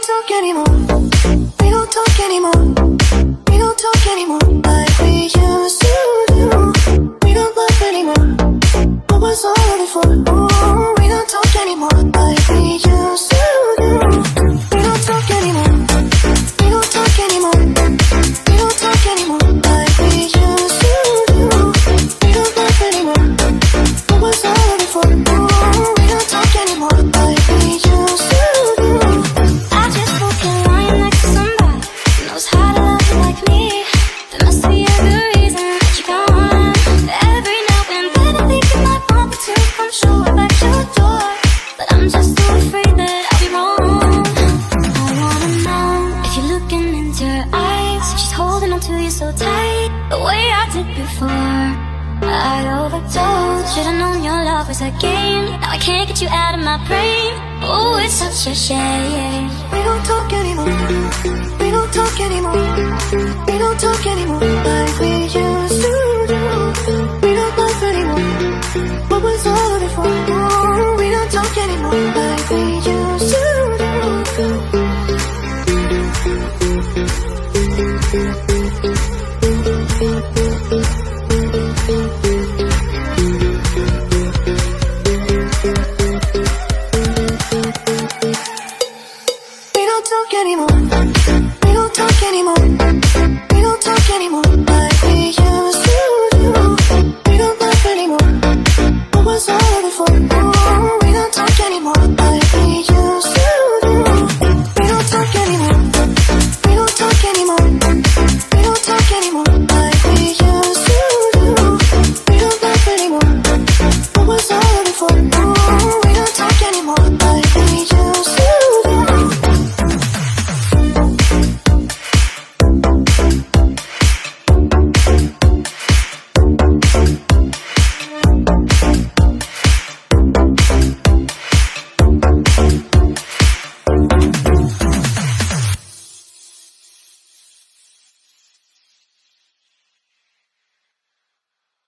talk anymore. We don't talk anymore. We don't talk anymore like we used to do. We don't laugh anymore. What was all before? Ooh, we don't talk anymore like we used to do. We don't talk anymore. We don't talk anymore. We don't talk anymore like we used to do. We don't laugh anymore. What was all before? Ooh, we don't talk anymore like we used to do. I just hope you're lying next to somebody who knows how to love you like me. There must be a good reason that you're gone. Every now and then I think you might want me to come show up at your door, but I'm just too afraid that I'll be wrong. I wanna know if you're looking into her eyes, if she's holding on to you so tight, the way I did before. I overdosed. Should've known your love was a game. Now I can't get you out of my brain. Oh, it's such a shame. We don't talk anymore. We don't talk anymore. We don't talk anymore like we used to do. We don't laugh anymore. What was all before? Ooh, we don't talk anymore like we used to do. We don't talk anymore. We don't talk anymore. We don't talk anymore like we used to do.